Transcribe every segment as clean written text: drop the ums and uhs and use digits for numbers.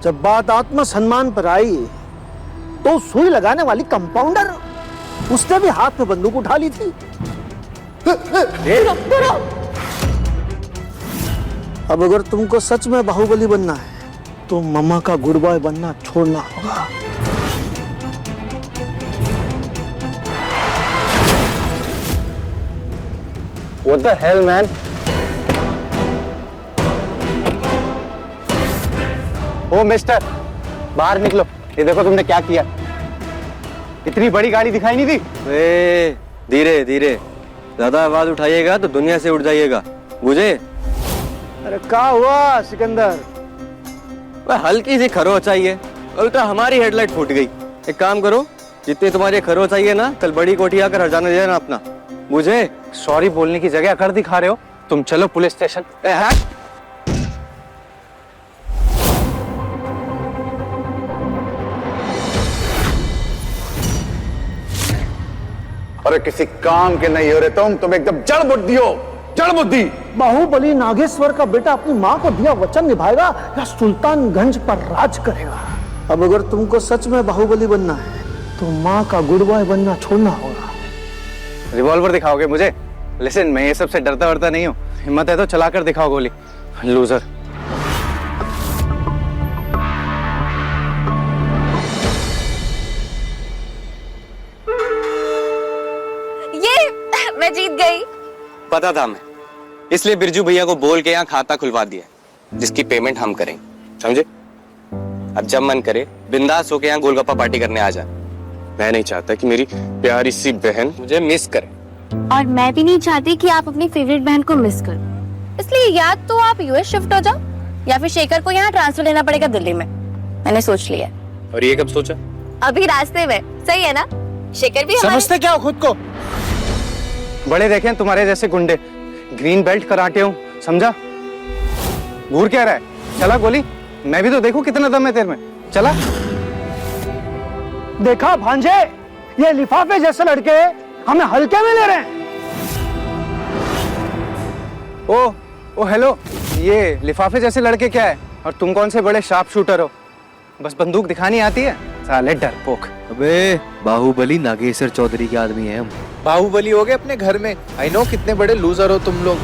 जब बात आत्मसम्मान पर आई तो सुई लगाने वाली कंपाउंडर उसने भी हाथ में बंदूक उठा ली थी। अब अगर तुमको सच में बाहुबली बनना है तो मम्मा का गुड बॉय बनना छोड़ना होगा। What the hell, man? ओ मिस्टर, बाहर निकलो। ये देखो तुमने क्या किया। इतनी बड़ी गाड़ी दिखाई नहीं दी। ए, धीरे धीरे, ज्यादा आवाज उठाइएगा तो दुनिया से उठ जाइएगा, बुझे? अरे क्या हुआ सिकंदर? हल्की सी खरोच चाहिए, उल्टा हमारी हेडलाइट फूट गई। एक काम करो, जितनी तुम्हारी खरोच चाहिए ना, कल बड़ी कोठी आकर हर्जाना दे देना अपना, बुझे? सॉरी बोलने की जगह अकड़ दिखा रहे हो। तुम चलो पुलिस स्टेशन। अरे किसी काम के नहीं हो रहे तुम एकदम जड़ बुद्धि हो, जड़ बुद्धि। बाहुबली नागेश्वर का बेटा अपनी माँ को दिया वचन निभाएगा या सुल्तानगंज पर राज करेगा? अब अगर तुमको सच में बाहुबली बनना है तो माँ का गुड बॉय बनना छोड़ना होगा। रिवॉल्वर दिखाओगे मुझे? लिसन, मैं ये सबसे डरता वरता नहीं हूँ। हिम्मत है तो चलाकर दिखाओ गोली। लूजर। ये मैं जीत गई। पता था मैं, इसलिए बिरजू भैया को बोल के यहाँ खाता खुलवा दिया, जिसकी पेमेंट हम करेंगे, समझे? अब जब मन करे बिंदास होके यहाँ गोलगप्पा पार्टी करने आ जा। मैं नहीं चाहता कि मेरी प्यारी सी बहन मुझे मिस करे। और मैं भी नहीं चाहती कि आप अपनी फेवरेट बहन को मिस करो। इसलिए या तो आप यूएस शिफ्ट हो जाओ या फिर शेखर को यहाँ ट्रांसफर लेना पड़ेगा दिल्ली में। मैंने सोच लिया। और ये कब सोचा? अभी रास्ते में। सही है ना? शेखर भी समझते क्या हो खुद को? बड़े देखें तुम्हारे जैसे गुंडे, ग्रीन बेल्ट कराटे हो, समझा? घूर क्या रहा है? चला गोली, मैं भी तो देखूं कितना दम है तेरे में। चला। देखा भांजे, ये लिफाफे जैसे लड़के हमें हल्के में ले रहे हैं। ओ हेलो, ये लिफाफे जैसे लड़के क्या है? और तुम कौन से बड़े शार्प शूटर हो? बस बंदूक दिखानी आती है? साले डरपोक। अबे बाहुबली नागेश्वर चौधरी के आदमी हैं हम। बाहुबली हो गए अपने घर में। आई नो कितने बड़े लूजर हो तुम लोग।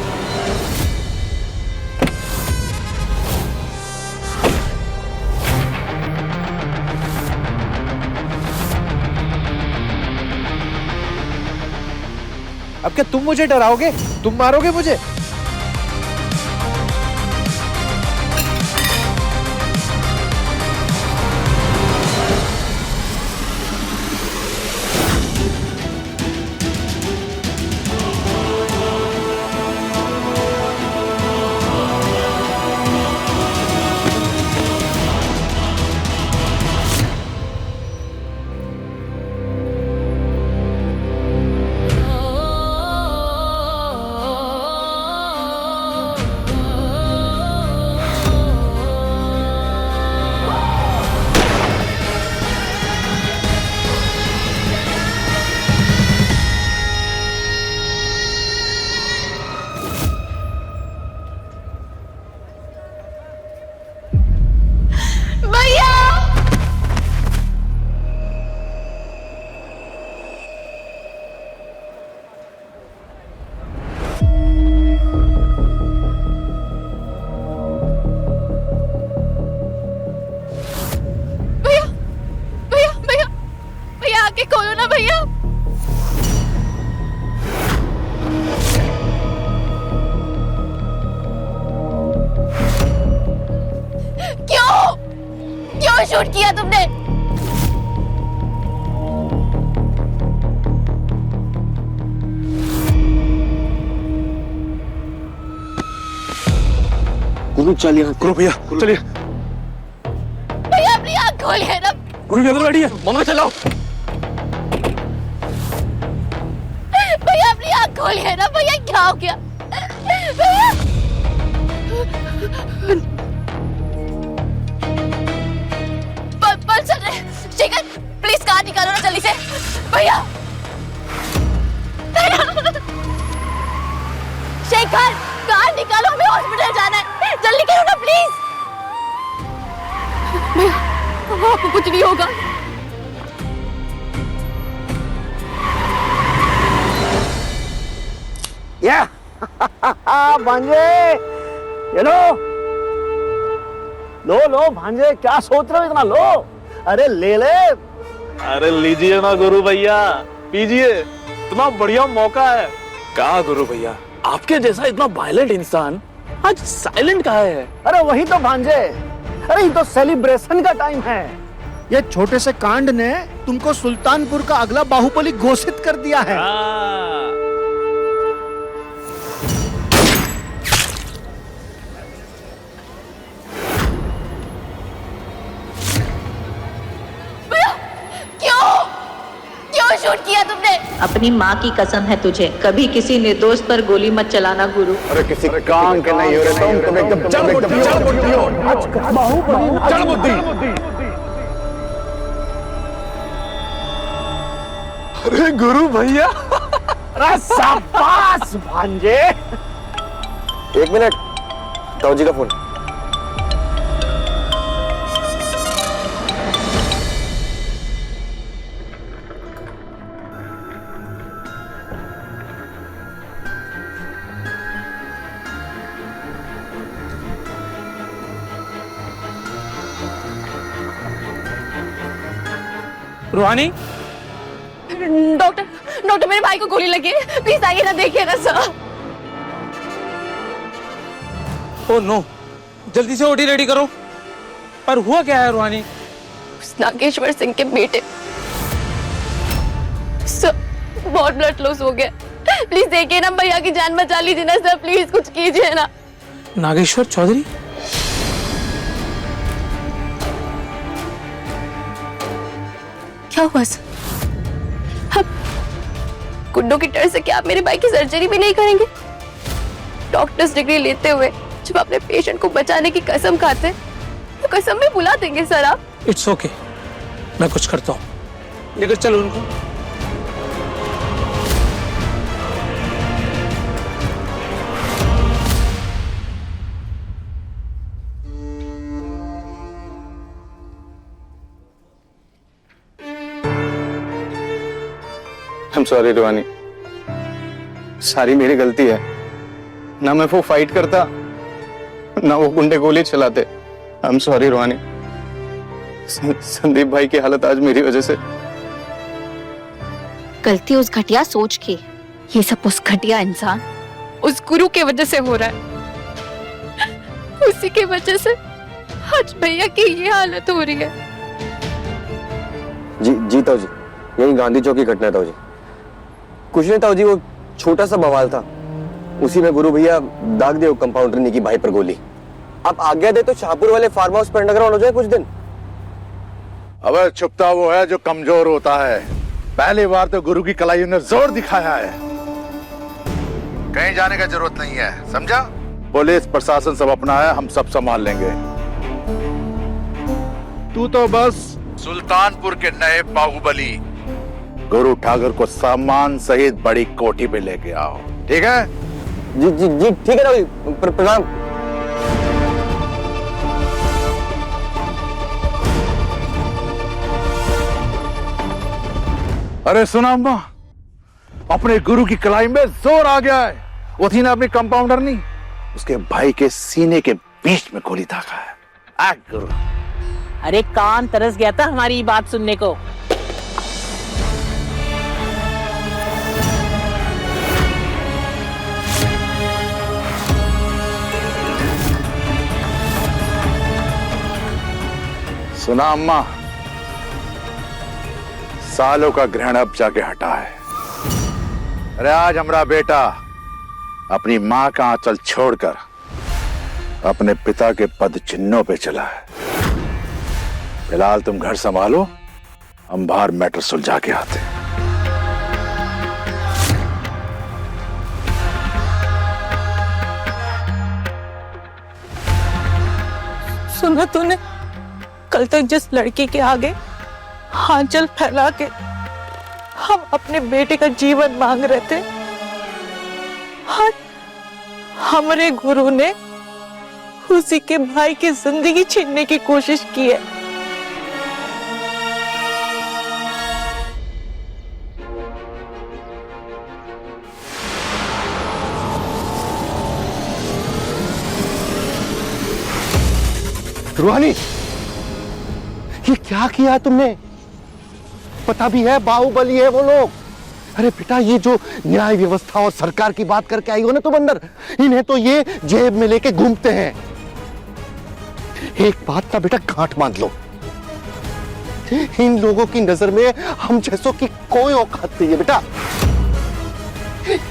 अब क्या तुम मुझे डराओगे? तुम मारोगे मुझे? शूट किया तुमने? गुरु चलिए, गुरु भैया चलिए। भैया अपनी आँख खोलिए ना। गुरु भैया बैठिए, मम्मा चलाओ। भैया अपनी आँख खोलिए ना। भैया क्या हो गया? भैया पल चल रहे। शेखर प्लीज कार निकालो ना जल्दी से। भैया शेखर कार निकालो, हमें हॉस्पिटल जाना है। जल्दी करो ना प्लीज। भैया आपको कुछ नहीं होगा। या भांजे, ये लो लो लो भांजे, क्या सोच रहे हो इतना, लो अरे ले ले। अरे लीजिए ना गुरु भैया, पीजिए, इतना बढ़िया मौका है। कहा गुरु भैया, आपके जैसा इतना वायलेंट इंसान आज साइलेंट कहा है? अरे वही तो भांजे, अरे ये तो सेलिब्रेशन का टाइम है। ये छोटे से कांड ने तुमको सुल्तानपुर का अगला बाहुबली घोषित कर दिया है। क्यों शूट किया तुमने? अपनी माँ की कसम है तुझे, कभी किसी निर्दोष पर गोली मत चलाना गुरु। अरे किसी काम के नहीं हो रहे तुम एकदम जड़ बुद्धि हो। बाहुबली जड़ बुद्धि। अरे गुरु भैया, अरे शाबाश भांजे। 1 मिनट, ताऊ जी का फोन। रूहानी, डॉक्टर डॉक्टर मेरे भाई को गोली लगी है, प्लीज आइए ना, देखिए ना सर। ओ नो, जल्दी से ओटी रेडी करो। पर हुआ क्या है रूहानी? उस नागेश्वर सिंह के बेटे सर, बहुत ब्लड लॉस हो गया, प्लीज देखिए ना, भैया की जान बचा लीजिए ना सर, प्लीज कुछ कीजिए ना। नागेश्वर चौधरी? क्या हुआ सर? अब गुड्डों की डर से क्या आप मेरे भाई की सर्जरी भी नहीं करेंगे? डॉक्टर्स डिग्री लेते हुए जब अपने पेशेंट को बचाने की कसम खाते तो कसम भी भुला देंगे सर आप? इट्स ओके, मैं कुछ करता हूँ, लेकर चलो उनको। I'm sorry रूहानी, सारी मेरी गलती है। ना मैं वो फाइट करता, ना वो गुंडे गोली चलाते। I'm sorry रूहानी। संदीप भाई की हालत आज मेरी वजह से। गलती उस घटिया सोच की, ये सब उस घटिया इंसान, उस गुरु के वजह से हो रहा है। उसी की वजह से आज भैया की ये हालत हो रही है। जी ताऊ जी, यही गांधी चौक की घटना है ताऊ जी। कुछ नहीं ताऊ जी, वो छोटा सा बवाल था, उसी में गुरु भैया दाग दे कंपाउंडर ने की भाई पर गोली। आप आज्ञा दे तो शाहपुर वाले फार्म हाउस पर अंडरग्राउंड हो जाए कुछ दिन। अबे छुपता वो है जो कमजोर होता है। पहली बार तो गुरु की कलाइयों ने जोर दिखाया है। कहीं जाने का जरूरत नहीं है, समझा? पुलिस प्रशासन सब अपना है, हम सब संभाल लेंगे। तू तो बस सुल्तानपुर के नए बाहुबली गुरु ठाकुर को सामान सहित बड़ी कोठी पे लेके आओ, ठीक है? जी जी जी ठीक है ताऊ जी, प्रणाम। अरे सुना अम्मा, अपने गुरु की कलाई में जोर आ गया है। वो थी ना अपनी कंपाउंडर नहीं, उसके भाई के सीने के बीच में गोली दागा है। आ गुरु, अरे कान तरस गया था हमारी बात सुनने को। सुना अम्मा, सालों का ग्रहण अब जाके हटा है। अरे आज हमारा बेटा अपनी मां का आंचल छोड़कर अपने पिता के पद चिन्हों पे चला है। फिलहाल तुम घर संभालो, हम बाहर मैटर सुलझा के आते हैं। सुना तूने, कल तक जिस लड़की के आगे आंचल फैला के हम अपने बेटे का जीवन मांग रहे थे, आज हमारे गुरु ने उसी के भाई की जिंदगी छीनने की कोशिश की है। रूहानी, ये क्या किया तुमने? पता भी है बाहुबली है वो लोग। अरे बेटा, ये जो न्याय व्यवस्था और सरकार की बात करके आई हो ना तुम अंदर, इन्हें तो ये जेब में लेके घूमते हैं। एक बात का बेटा गांठ बांध लो, इन लोगों की नजर में हम जैसों की कोई औकात नहीं है बेटा।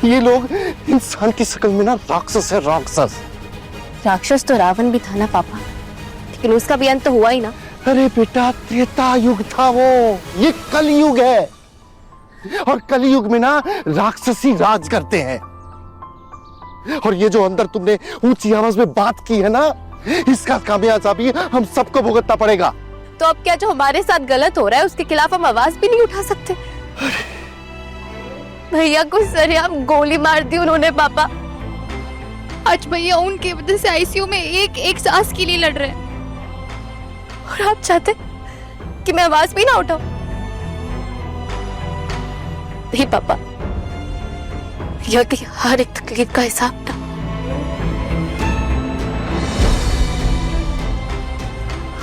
ये लोग इंसान की शक्ल में ना राक्षस है, राक्षस। राक्षस तो रावण भी था ना पापा, लेकिन उसका भी अंत तो हुआ ही ना। अरे बेटा, त्रेता युग था वो, ये कलयुग है, और कलयुग में ना राक्षसी राज करते हैं। और ये जो अंदर तुमने ऊंची आवाज में बात की है ना, इसका खामियाजा हम सबको भुगतना पड़ेगा। तो अब क्या जो हमारे साथ गलत हो रहा है उसके खिलाफ हम आवाज भी नहीं उठा सकते? भैया को सरेआम गोली मार दी उन्होंने पापा। आज भैया उनकी वजह से आईसीयू में एक एक सांस के लिए लड़ रहे हैं, और आप चाहते कि मैं आवाज भी ना उठाऊं? नहीं पापा, भैया की हर एक तकलीफ का हिसाब था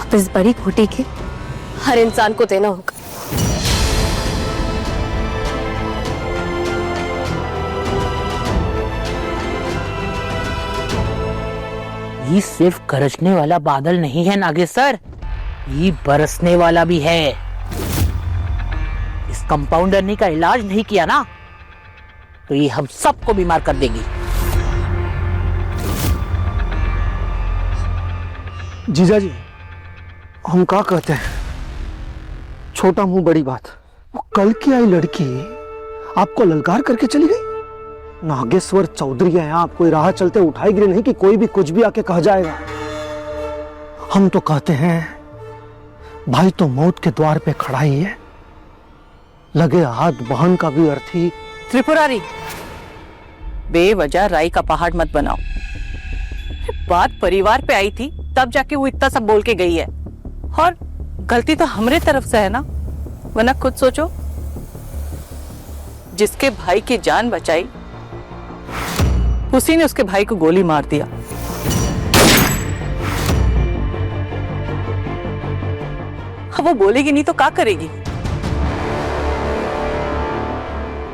अब इस बड़ी खोटी के हर इंसान को देना होगा। ये सिर्फ गरजने वाला बादल नहीं है नागेश्वर, ये बरसने वाला भी है। इस कंपाउंडर ने का इलाज नहीं किया ना, तो ये हम सबको बीमार कर देगी। जीजा जी, हम क्या कहते हैं, छोटा मुंह बड़ी बात। वो कल की आई लड़की आपको ललकार करके चली गई। नागेश्वर चौधरी है आप, कोई राह चलते उठाएगी नहीं कि कोई भी कुछ भी आके कह जाएगा। हम तो कहते हैं भाई तो मौत के द्वार पे खड़ा ही है, लगे हाथ बहन का भी अर्थी। त्रिपुरारी, बेवजह राई का पहाड़ मत बनाओ। बात परिवार पे आई थी तब जाके वो इतना सब बोल के गई है, और गलती तो हमारे तरफ से है ना, वरना खुद सोचो, जिसके भाई की जान बचाई उसी ने उसके भाई को गोली मार दिया। अब वो बोलेगी नहीं तो क्या करेगी?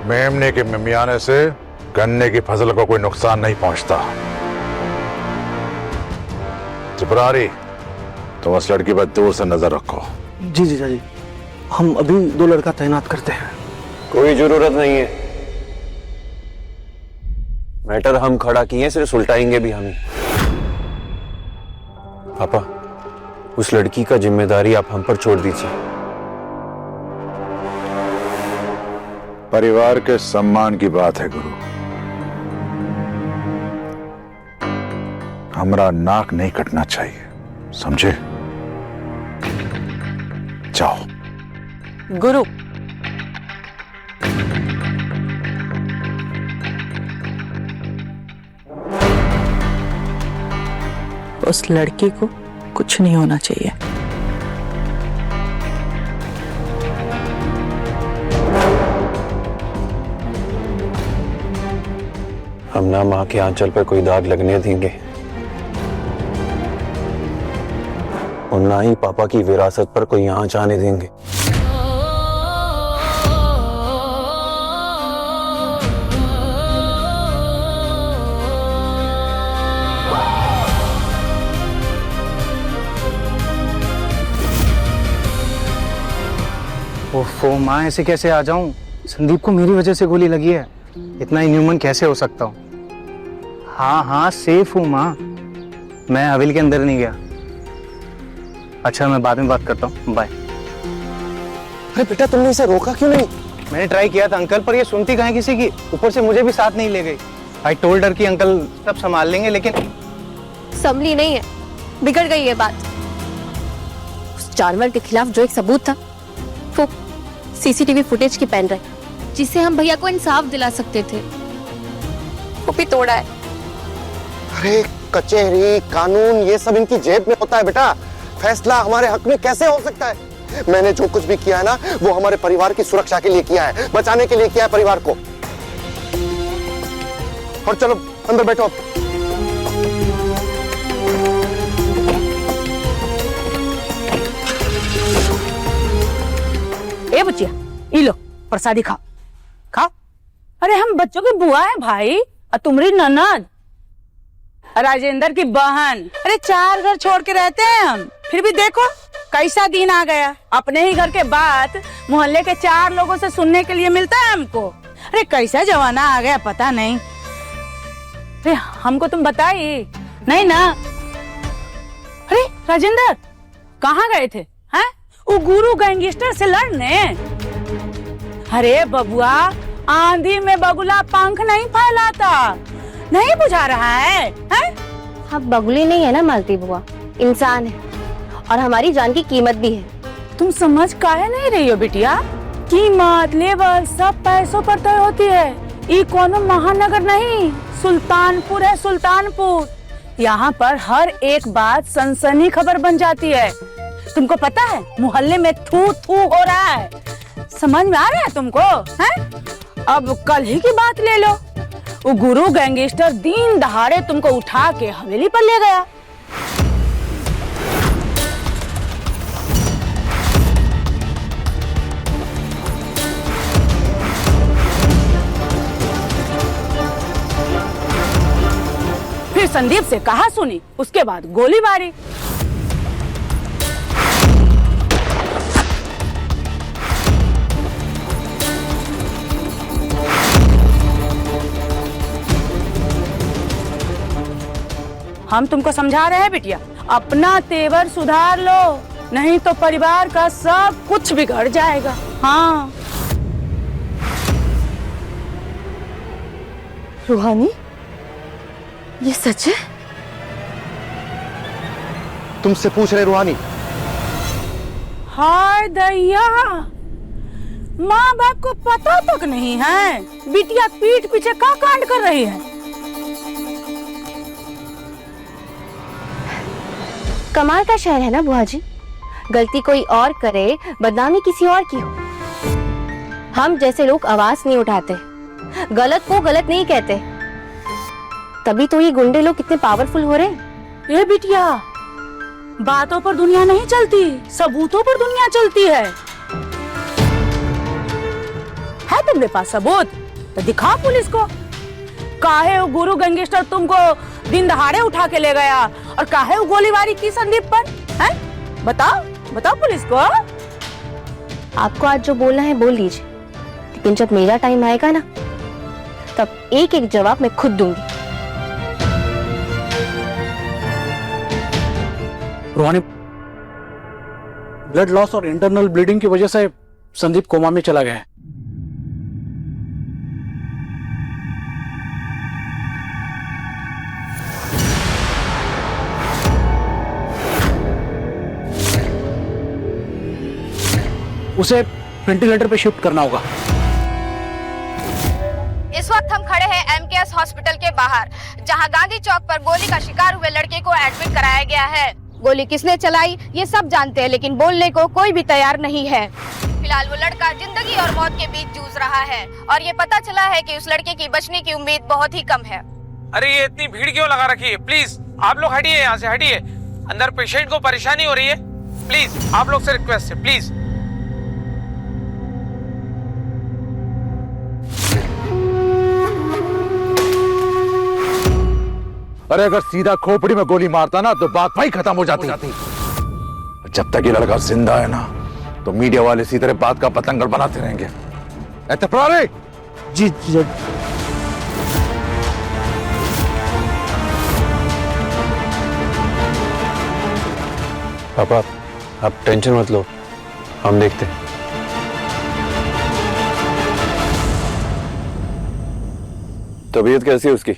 मेमने के मिमियाने से गन्ने की फसल को कोई नुकसान नहीं पहुंचता। त्रिपुरारी, तुम उस लड़की पर दूर से नजर रखो। जी जीजा जी, हम अभी 2 लड़का तैनात करते हैं। कोई जरूरत नहीं है, मैटर हम खड़ा किए, सिर्फ सुलटाएंगे भी हम ही। पापा, उस लड़की का जिम्मेदारी आप हम पर छोड़ दीजिए। परिवार के सम्मान की बात है गुरु, हमारा नाक नहीं कटना चाहिए, समझे? जाओ। गुरु, उस लड़की को कुछ नहीं होना चाहिए। हम ना मां के आंचल पर कोई दाग लगने देंगे, और ना ही पापा की विरासत पर कोई आंच आने देंगे। ओफो माँ, ऐसे कैसे आ जाऊं? संदीप को मेरी वजह से गोली लगी है, इतना इन्ह्यूमन कैसे हो सकता हूँ? हाँ हाँ सेफ हूँ माँ, मैं हवेली के अंदर नहीं गया। अच्छा, मैं बाद में बात करता हूँ, बाय। अरे बेटा, तुमने इसे रोका क्यों नहीं? मैंने ट्राई किया था अंकल, पर ये सुनती कहाँ किसी की, ऊपर से मुझे भी साथ नहीं ले गई। आई टोल्ड हर कि अंकल सब संभाल लेंगे, लेकिन संभली नहीं है, बिगड़ गई है बात। उस जानवर के खिलाफ जो एक सबूत था, वो सीसीटीवी फुटेज की पेन ड्राइव, जिसे हम भैया को इंसाफ दिला सकते थे, वो भी तोड़ा है। अरे कचहरी, कानून, ये सब इनकी जेब में होता है बेटा, फैसला हमारे हक में कैसे हो सकता है? मैंने जो कुछ भी किया है ना, वो हमारे परिवार की सुरक्षा के लिए किया है, बचाने के लिए किया है परिवार को। और चलो अंदर बैठो। ए बच्चिया, ई लो प्रसादी खाओ खाओ। अरे हम बच्चों की बुआ है भाई, और तुम्हारी ननद राजेंद्र की बहन। अरे 4 घर छोड़ के रहते हैं हम, फिर भी देखो कैसा दिन आ गया। अपने ही घर के बात मोहल्ले के 4 लोगों से सुनने के लिए मिलता है हमको। अरे कैसा जमाना आ गया पता नहीं। अरे हमको तुम बताई नहीं ना। अरे राजेंद्र कहाँ गए थे हैं? वो गुरु गैंगस्टर से लड़ने। अरे बबुआ, आंधी में बगुला पंख नहीं फैलाता, नहीं बुझा रहा है हैं? हम बगुले नहीं है ना मालती बुआ, इंसान है और हमारी जान की कीमत भी है। तुम समझ काहे नहीं रही हो बिटिया? कीमत लेवल सब पैसों पर तय होती है। ये कोनो महानगर नहीं, सुल्तानपुर है सुल्तानपुर। यहाँ पर हर एक बात सनसनी खबर बन जाती है। तुमको पता है मोहल्ले में थू थू हो रहा है, समझ में आ रहा है तुमको हैं? अब कल ही की बात ले लो, वो गुरु गैंगस्टर दिन दहाड़े तुमको उठा के हवेली पर ले गया। फिर संदीप से कहा सुनी, उसके बाद गोलीबारी। हम तुमको समझा रहे हैं बिटिया, अपना तेवर सुधार लो, नहीं तो परिवार का सब कुछ बिगड़ जाएगा। हाँ रूहानी, ये सच है? तुमसे पूछ रहे रूहानी। हाय दैया, माँ बाप को पता तक नहीं है, बिटिया पीठ पीछे क्या कांड कर रही है। कमाल का शहर है ना बुआ जी, गलती कोई और करे, बदनामी किसी और की हो, हम जैसे लोग आवाज नहीं उठाते, गलत को गलत नहीं कहते, तभी तो ये गुंडे लोग कितने पावरफुल हो रहे हैं। ये बिटिया, बातों पर दुनिया नहीं चलती, सबूतों पर दुनिया चलती है तुम्हारे पास सबूत तो दिखाओ पुलिस को। काहे वो गुरु गैंगस्टर तुमको दिन दहाड़े उठा के ले गया, और काहे वो गोलीबारी की संदीप पर है? बताओ बताओ पुलिस को। आपको आज जो बोलना है बोल लीजिए, लेकिन जब मेरा टाइम आएगा ना, तब एक एक जवाब मैं खुद दूंगी। रूहानी, ब्लड लॉस और इंटरनल ब्लीडिंग की वजह से संदीप कोमा में चला गया है। उसे वेंटिलेटर पे शिफ्ट करना होगा। इस वक्त हम खड़े हैं एमकेएस हॉस्पिटल के बाहर, जहां गांधी चौक पर गोली का शिकार हुए लड़के को एडमिट कराया गया है। गोली किसने चलाई ये सब जानते हैं, लेकिन बोलने को कोई भी तैयार नहीं है। फिलहाल वो लड़का जिंदगी और मौत के बीच जूझ रहा है, और ये पता चला है कि उस लड़के की बचने की उम्मीद बहुत ही कम है। अरे ये इतनी भीड़ क्यों लगा रखी है? प्लीज आप लोग हटिए, यहाँ से हटिए। अंदर पेशेंट को परेशानी हो रही है, प्लीज आप लोग से रिक्वेस्ट है, प्लीज। अरे अगर सीधा खोपड़ी में गोली मारता ना तो बात वही खत्म हो जाती। जब तक ये लड़का जिंदा है ना, तो मीडिया वाले इसी तरह बात का पतंगड़ बनाते रहेंगे। एतफरारी! जी जी। पापा आप टेंशन मत लो, हम देखते हैं। तबीयत कैसी है उसकी?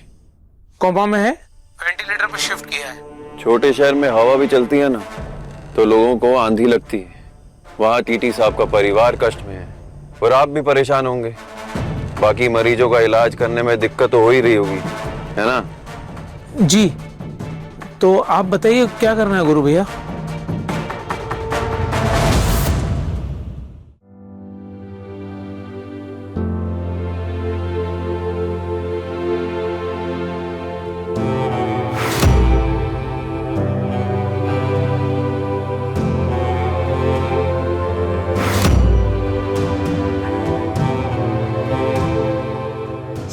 कोमा में है, वेंटिलेटर पे शिफ्ट किया है। छोटे शहर में हवा भी चलती है ना, तो लोगों को आंधी लगती है। वहाँ टीटी साहब का परिवार कष्ट में है, और आप भी परेशान होंगे। बाकी मरीजों का इलाज करने में दिक्कत तो हो ही रही होगी, है ना? जी, तो आप बताइए क्या करना है गुरु भैया?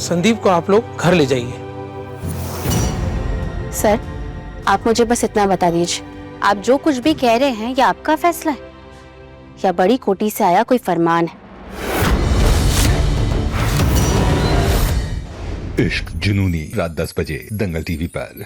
संदीप को आप लोग घर ले जाइए। सर, आप मुझे बस इतना बता दीजिए, आप जो कुछ भी कह रहे हैं ये आपका फैसला है या बड़ी कोठी से आया कोई फरमान है? इश्क जुनूनी, रात 10 बजे दंगल टीवी पर।